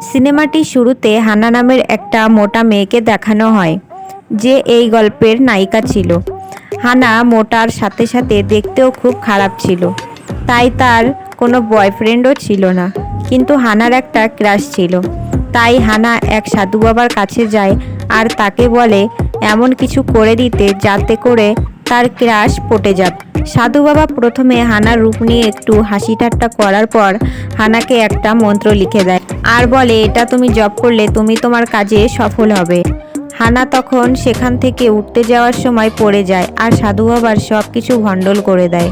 সিনেমাটির শুরুতে হানা নামের একটা মোটা মেয়েকে দেখানো হয়, যে এই গল্পের নায়িকা ছিল। হানা মোটার সাথে সাথে দেখতেও খুব খারাপ ছিল, তাই তার কোনো বয়ফ্রেন্ডও ছিল না। কিন্তু হানার একটা ক্রাশ ছিল, তাই হানা এক সাধু বাবার কাছে যায় আর তাকে বলে এমন কিছু করে দিতে যাতে করে তার ক্রাশ পটে যাবে। সাধু বাবা প্রথমে হানার রূপ নিয়ে একটু হাসি ঠাট্টা করার পর হানাকে একটা মন্ত্র লিখে দেয় আর বলে এটা তুমি জপ করলে তুমি তোমার কাজে সফল হবে। হানা তখন সেখান থেকে উঠতে যাওয়ার সময় পড়ে যায় আর সাধু বাবার সব কিছু ভণ্ডল করে দেয়।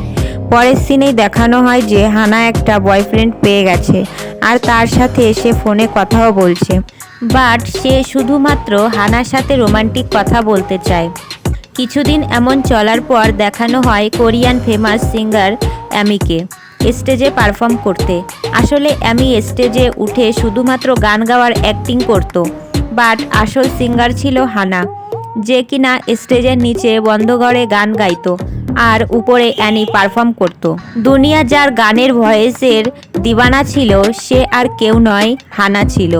পরের সিনেই দেখানো হয় যে হানা একটা বয়ফ্রেন্ড পেয়ে গেছে আর তার সাথে সে ফোনে কথাও বলছে, বাট সে শুধুমাত্র হানার সাথে রোমান্টিক কথা বলতে চায়। কিছুদিন এমন চলার পর দেখানো হয় কোরিয়ান ফেমাস সিঙ্গার অ্যামিকে স্টেজে পারফর্ম করতে। আসলে অ্যামি স্টেজে উঠে শুধুমাত্র গান গাওয়ার অ্যাক্টিং করত, বাট আসল সিঙ্গার ছিল হানা, যে কিনা স্টেজের নিচে বন্ধ ঘরে গান গাইতো আর উপরে অ্যানি পারফর্ম করত। দুনিয়া যার গানের ভয়েসের দিওয়ানা ছিল সে আর কেউ নয়, হানা ছিল।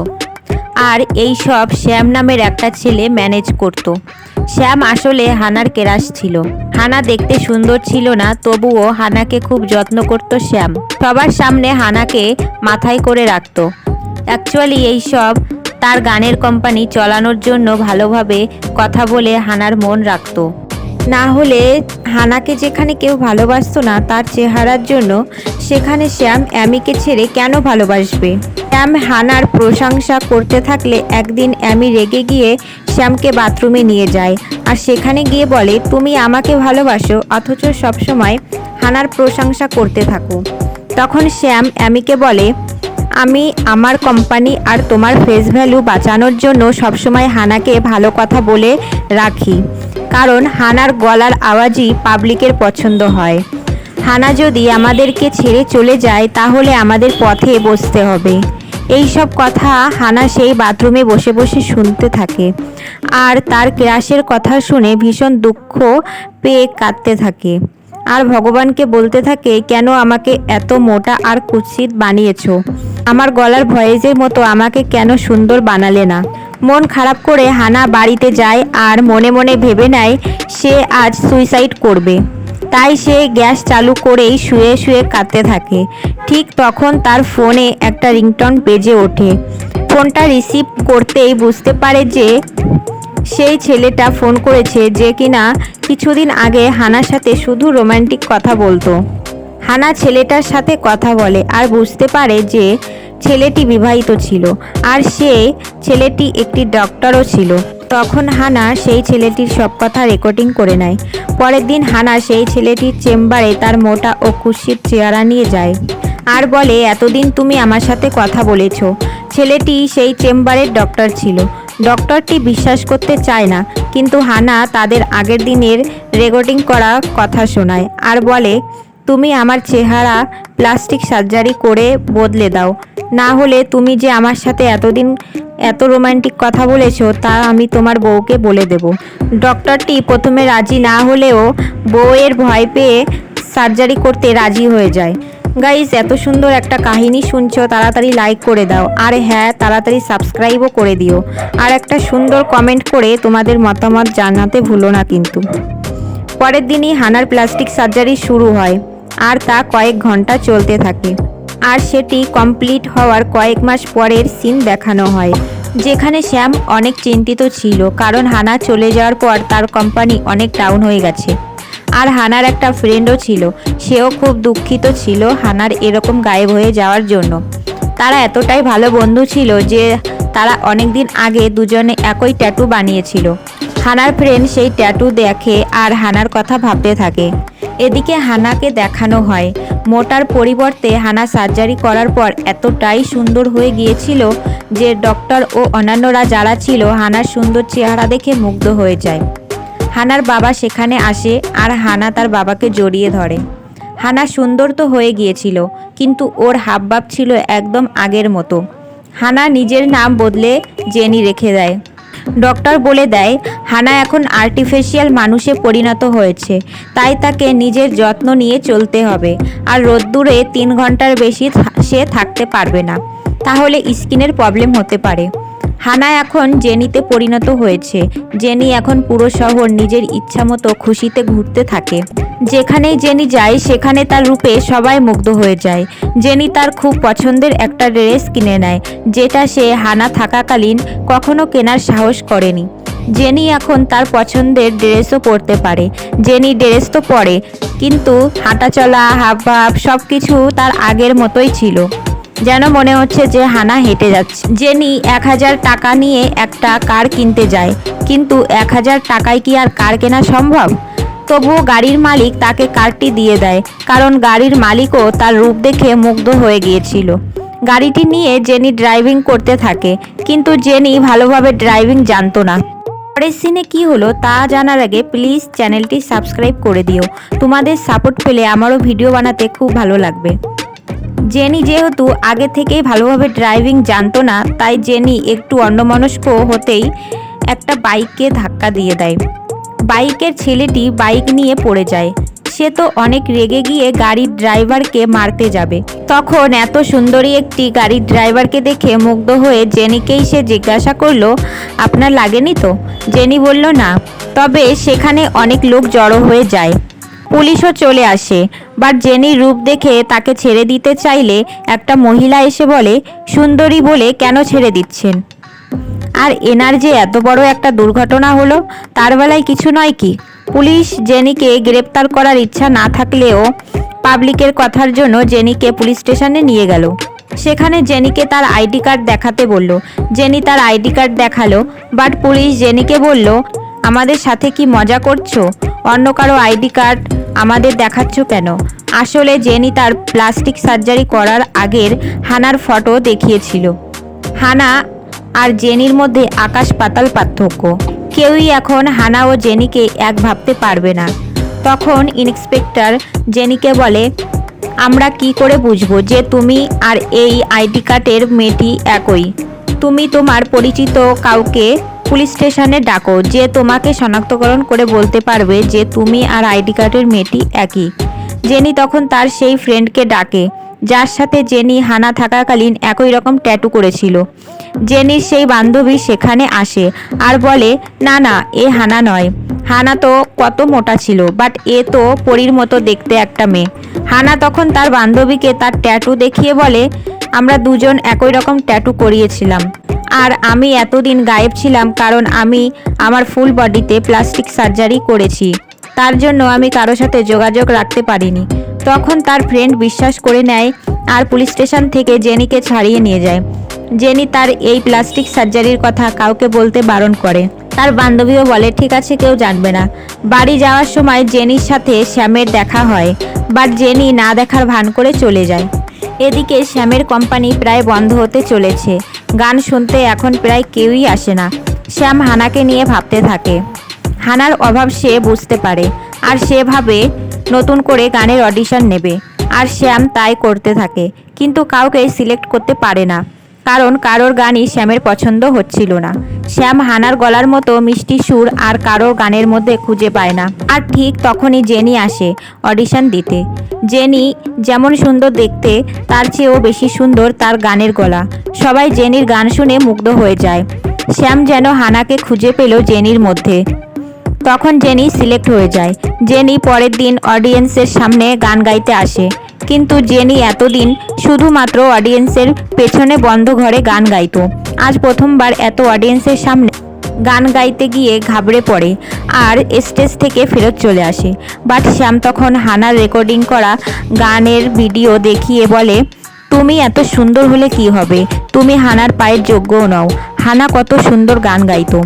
আর এই সব শ্যাম নামের একটা ছেলে ম্যানেজ করত। শ্যাম আসলে হানার ক্রাশ ছিল। হানা দেখতে সুন্দর ছিল না, তবুও হানাকে খুব যত্ন করত শ্যাম। সবার সামনে হানাকে মাথায় করে রাখত। অ্যাকচুয়ালি এই সব তার গানের কোম্পানি চালানোর জন্য ভালোভাবে কথা বলে হানার মন রাখত। না হলে হানাকে যেখানে কেউ ভালোবাসতো না তার চেহারার জন্য, সেখানে শ্যাম অ্যামিকে ছেড়ে কেন ভালোবাসবে? শ্যাম হানার প্রশংসা করতে থাকলে একদিন অ্যামি রেগে গিয়ে শ্যামকে বাথরুমে নিয়ে যায় আর সেখানে গিয়ে বলে তুমি আমাকে ভালোবাসো অথচ সবসময় হানার প্রশংসা করতে থাকো। তখন শ্যাম অ্যামিকে বলে আমি আমার কোম্পানি আর তোমার ফেস ভ্যালু বাঁচানোর জন্য সবসময় হানাকে ভালো কথা বলে রাখি, কারণ হানার গলার আওয়াজই পাবলিকের পছন্দ হয়। হানা যদি আমাদেরকে ছেড়ে চলে যায় তাহলে আমাদের পথে বসতে হবে। এই সব কথা হানা সেই বাথরুমে বসে বসে শুনতে থাকে আর তার ক্রাশের কথা শুনে ভীষণ দুঃখ পেয়ে কাঁদতে থাকে আর ভগবানকে বলতে থাকে কেন আমাকে এত মোটা আর কুৎসিত বানিয়েছো, আমার গলার ভয়েসের মতো আমাকে কেন সুন্দর বানালে না। মন খারাপ করে হানা বাড়িতে যায় আর মনে মনে ভেবে নেয় সে আজ সুইসাইড করবে। তাই সে গ্যাস চালু করেই শুয়ে শুয়ে কাঁদতে থাকে। ঠিক তখন তার ফোনে একটা রিংটোন বেজে ওঠে। ফোনটা রিসিভ করতেই বুঝতে পারে যে সেই ছেলেটা ফোন করেছে, যে কিনা কিছুদিন আগে হানার সাথে শুধু রোমান্টিক কথা বলতো। হানা ছেলেটার সাথে কথা বলে আর বুঝতে পারে যে ছেলেটি বিবাহিত ছিল আর ছেলেটি একটি ডক্টরও ছিল। তখন হানা সেই ছেলেটির সব কথা রেকর্ডিং করে নেয়। পরের দিন হানা সেই ছেলেটির চেম্বারে তার মোটা ও কুৎসিত চেহারা নিয়ে যায় আর বলে এতদিন তুমি আমার সাথে কথা বলেছ। ছেলেটি সেই চেম্বারের ডক্টর ছিল। ডক্টরটি বিশ্বাস করতে চায় না, কিন্তু হানা তাদের আগের দিনের রেকর্ডিং করা কথা শোনায় আর বলে তুমি আমার চেহারা প্লাস্টিক সার্জারি করে বদলে দাও, না হলে তুমি যে আমার সাথে এতদিন এত রোমান্টিক কথা বলেছো তা আমি তোমার বউকে বলে দেব। ডক্টরটি প্রথমে রাজি না হলেও বউয়ের ভয় পেয়ে সার্জারি করতে রাজি হয়ে যায়। গাইস, এত সুন্দর একটা কাহিনী শুনছো, তাড়াতাড়ি লাইক করে দাও আর হ্যাঁ, তাড়াতাড়ি সাবস্ক্রাইবও করে দিও আর একটা সুন্দর কমেন্ট করে তোমাদের মতামত জানাতে ভুলো না কিন্তু। পরের দিনই হানার প্লাস্টিক সার্জারি শুরু হয় আর তা কয়েক ঘন্টা চলতে থাকে আর সেটি কমপ্লিট হওয়ার কয়েক মাস পরের সিন দেখানো হয়, যেখানে শ্যাম অনেক চিন্তিত ছিল, কারণ হানা চলে যাওয়ার পর তার কোম্পানি অনেক ডাউন হয়ে গেছে। আর হানার একটা ফ্রেন্ডও ছিল, সেও খুব দুঃখিত ছিল হানার এরকম গায়েব হয়ে যাওয়ার জন্য। তারা এতটাই ভালো বন্ধু ছিল যে তারা অনেক দিন আগে দুজনে একই ট্যাটু বানিয়েছিল। হানার ফ্রেন্ড সেই ট্যাটু দেখে আর হানার কথা ভাবতে থাকে। এদিকে হানাকে দেখানো হয় মোটার পরিবর্তে হানা সার্জারি করার পর এতটাই সুন্দর হয়ে গিয়েছিল যে ডক্টর ও অন্যান্যরা যারা ছিল হানার সুন্দর চেহারা দেখে মুগ্ধ হয়ে যায়। হানার বাবা সেখানে আসে আর হানা তার বাবাকে জড়িয়ে ধরে। হানা সুন্দর তো হয়ে গিয়েছিল, কিন্তু ওর হাবভাব ছিল একদম আগের মতো। হানা নিজের নাম বদলে জেনি রেখে দেয়। ডক্টর বলে দেয় হানা এখন আর্টিফিশিয়াল মানুষে পরিণত হয়েছে, তাই তাকে নিজের যত্ন নিয়ে চলতে হবে আর রোদ্দুরে 3 ঘন্টার বেশি সে থাকতে পারবে না। তাহলে স্কিনের প্রবলেম হতে পারে। হানা এখন জেনিতে পরিণত হয়েছে। জেনি এখন পুরো শহর নিজের ইচ্ছামতো খুশিতে ঘুরতে থাকে। যেখানেই জেনি যায় সেখানে তার রূপে সবাই মুগ্ধ হয়ে যায়। জেনি তার খুব পছন্দের একটা ড্রেস কিনে নেয়, যেটা সে হানা থাকাকালীন কখনো কেনার সাহস করেনি। জেনি এখন তার পছন্দের ড্রেসও পরতে পারে। জেনি ড্রেস তো পরে, কিন্তু হাঁটাচলা হাবভাব সব কিছু তার আগের মতোই ছিল, যেন মনে হচ্ছে যে হানা হেঁটে যাচ্ছে। জেনি 1000 টাকা নিয়ে একটা কার কিনতে যায়, কিন্তু 1000 টাকায় কি আর কার কেনা সম্ভব? তবুও গাড়ির মালিক তাকে কারটি দিয়ে দেয়, কারণ গাড়ির মালিকও তার রূপ দেখে মুগ্ধ হয়ে গিয়েছিল। গাড়িটি নিয়ে জেনি ড্রাইভিং করতে থাকে, কিন্তু জেনি ভালোভাবে ড্রাইভিং জানতো না। পরের সিনে কি হলো তা জানার আগে প্লিজ চ্যানেলটি সাবস্ক্রাইব করে দিও। তোমাদের সাপোর্ট পেলে আমারও ভিডিও বানাতে খুব ভালো লাগবে। জেনি যেহেতু আগে থেকেই ভালোভাবে ড্রাইভিং জানতো না, তাই জেনি একটু অন্যমনস্ক হতেই একটা বাইককে ধাক্কা দিয়ে দেয়। বাইকের ছেলেটি বাইক নিয়ে পড়ে যায়। সে তো অনেক রেগে গিয়ে গাড়ির ড্রাইভারকে মারতে যাবে। তখন এত সুন্দরী একটি গাড়ির ড্রাইভারকে দেখে মুগ্ধ হয়ে জেনিকেই সে জিজ্ঞাসা করলো, আপনার লাগেনি তো? জেনি বলল না। তবে সেখানে অনেক লোক জড়ো হয়ে যায়। পুলিশও চলে আসে। বাট জেনির রূপ দেখে তাকে ছেড়ে দিতে চাইলে একটা মহিলা এসে বলে, সুন্দরী বলে কেন ছেড়ে দিচ্ছেন? আর এনার যে এত বড় একটা দুর্ঘটনা হলো, তার বেলায় কিছু নয় কি? পুলিশ জেনিকে গ্রেপ্তার করার ইচ্ছা না থাকলেও পাবলিকের কথার জন্য জেনিকে পুলিশ স্টেশনে নিয়ে গেল। সেখানে জেনিকে তার আইডি কার্ড দেখাতে বলল। জেনি তার আইডি কার্ড দেখালো, বাট পুলিশ জেনিকে বলল, আমাদের সাথে কি মজা করছো? অন্য কারো আইডি কার্ড আমাদের দেখাচ্ছ কেন? আসলে জেনি তার প্লাস্টিক সার্জারি করার আগের হানার ফটো দেখিয়েছিল। হানা আর জেনির মধ্যে আকাশ পাতাল পার্থক্য। কেউই এখন হানা ও জেনিকে এক ভাবতে পারবে না। তখন ইন্সপেক্টর জেনিকে বলে, আমরা কি করে বুঝবো যে তুমি আর এই আইডি কার্ডের মেয়েটি একই? তুমি তোমার পরিচিত কাউকে পুলিশ স্টেশনে ডাকো, যে তোমাকে শনাক্তকরণ করে বলতে পারবে যে তুমি আর আইডি কার্ডের মেয়েটি একই। জেনি তখন তার সেই ফ্রেন্ডকে ডাকে, যার সাথে জেনি হানা থাকাকালীন একই রকম ট্যাটু করেছিল। জেনির সেই বান্ধবী সেখানে আসে আর বলে, না না, এ হানা নয়। হানা তো কত মোটা ছিল, বাট এ তো পরীর মতো দেখতে একটা মেয়ে। হানা তখন তার বান্ধবীকে তার ট্যাটু দেখিয়ে বলে, আমরা দুজন একই রকম ট্যাটু করিয়েছিলাম, আর আমি এতদিন গায়েব ছিলাম কারণ আমি আমার ফুল বডিতে প্লাস্টিক সার্জারি করেছি। তার জন্য আমি কারোর সাথে যোগাযোগ রাখতে পারিনি। তখন তার ফ্রেন্ড বিশ্বাস করে নেয় আর পুলিশ স্টেশন থেকে জেনিকে ছাড়িয়ে নিয়ে যায়। জেনি তার এই প্লাস্টিক সার্জারির কথা কাউকে বলতে বারণ করে। তার বান্ধবীও বলে, ঠিক আছে, কেউ জানবে না। বাড়ি যাওয়ার সময় জেনির সাথে শ্যামের দেখা হয়, বাট জেনি না দেখার ভান করে চলে যায়। এদিকে শ্যামের কোম্পানি প্রায় বন্ধ হতে চলেছে। গান শুনতে এখন প্রায় কেউই আসে না। শ্যাম হানাকে নিয়ে ভাবতে থাকে। হানার অভাব সে বুঝতে পারে, আর সে ভাবে নতুন করে গানের অডিশন নেবে। আর শ্যাম তাই করতে থাকে, কিন্তু কাউকে সিলেক্ট করতে পারে না, কারণ কারোর গানই শ্যামের পছন্দ হচ্ছিল না। শ্যাম হানার গলার মতো মিষ্টি সুর আর কারোর গানের মধ্যে খুঁজে পায় না। আর ঠিক তখনই জেনি আসে অডিশন দিতে। জেনি যেমন সুন্দর দেখতে, তার চেয়েও বেশি সুন্দর তার গানের গলা। সবাই জেনির গান শুনে মুগ্ধ হয়ে যায়। শ্যাম যেন হানাকে খুঁজে পেল জেনির মধ্যে। তখন জেনি সিলেক্ট হয়ে যায়। জেনি পরের দিন অডিয়েন্সের সামনে গান গাইতে আসে, কিন্তু জেনি এতদিন শুধুমাত্র অডিয়েন্সের পেছনে বন্ধ ঘরে গান গাইতো। আজ প্রথমবার এত অডিয়েন্সের সামনে গান গাইতে গিয়ে ঘাবড়ে পড়ে আর স্টেজ থেকে ফেরত চলে আসে। বাট শ্যাম তখন হানার রেকর্ডিং করা গানের ভিডিও দেখিয়ে বলে, তুমি এত সুন্দর হলে কি হবে? তুমি হানার পায়ের যোগ্যও নও। হানা কত সুন্দর গান গাইতো।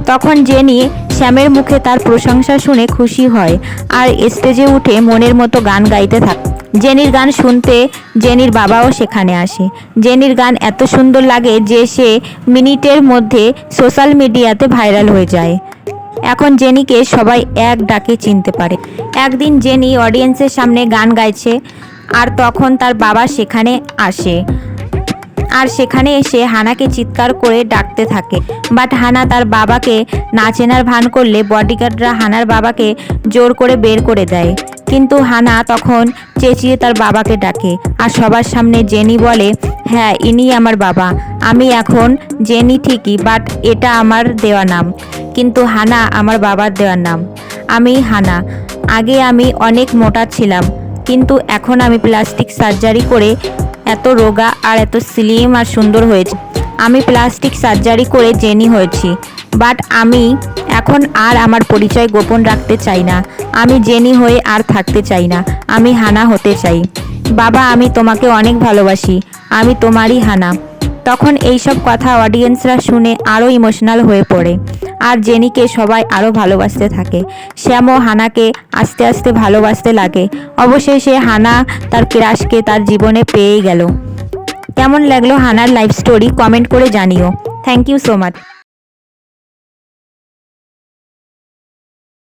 তখন জেনি শ্যামের মুখে তার প্রশংসা শুনে খুশি হয় আর স্টেজে উঠে মনের মতো গান গাইতে থাকে। জেনির গান শুনতে জেনির বাবাও সেখানে আসে। জেনির গান এত সুন্দর লাগে যে সে মিনিটের মধ্যে সোশ্যাল মিডিয়াতে ভাইরাল হয়ে যায়। এখন জেনিকে সবাই এক ডাকে চিনতে পারে। একদিন জেনি অডিয়েন্সের সামনে গান গাইছে, আর তখন তার বাবা সেখানে আসে। আর সেখানে এসে হানাকে চিৎকার করে ডাকতে থাকে। বাট হানা তার বাবাকে না চেনার ভান করলে বডিগার্ডরা হানার বাবাকে জোর করে বের করে দেয়। কিন্তু হানা তখন চেঁচিয়ে তার বাবাকে ডাকে আর সবার সামনে জেনি বলে, হ্যাঁ ইনি আমার বাবা, আমি এখন জেনি ঠিকই, বাট এটা আমার দেওয়া নাম, কিন্তু হানা আমার বাবার দেওয়ার নাম। আমি হানা। আগে আমি অনেক মোটা ছিলাম, কিন্তু এখন আমি প্লাস্টিক সার্জারি করে এত রোগা আর এত স্লিম আর সুন্দর হয়েছে। আমি প্লাস্টিক সার্জারি করে জেনি হয়েছি, বাট আমি এখন আর আমার পরিচয় গোপন রাখতে চাই না। আমি জেনি হয়ে আর থাকতে চাই না, আমি হানা হতে চাই। বাবা আমি তোমাকে অনেক ভালোবাসি, আমি তোমারই হানা। তখন এইসব কথা অডিয়েন্সরা শুনে আরও ইমোশনাল হয়ে পড়ে আর জেনিকে সবাই আরও ভালোবাসতে থাকে। শ্যামও হানাকে আস্তে আস্তে ভালোবাসতে লাগে। অবশেষে হানা তার ক্রাশকে তার জীবনে পেয়েই গেল। কেমন লাগলো হানার লাইফ স্টোরি কমেন্ট করে জানিও। Thank you so much.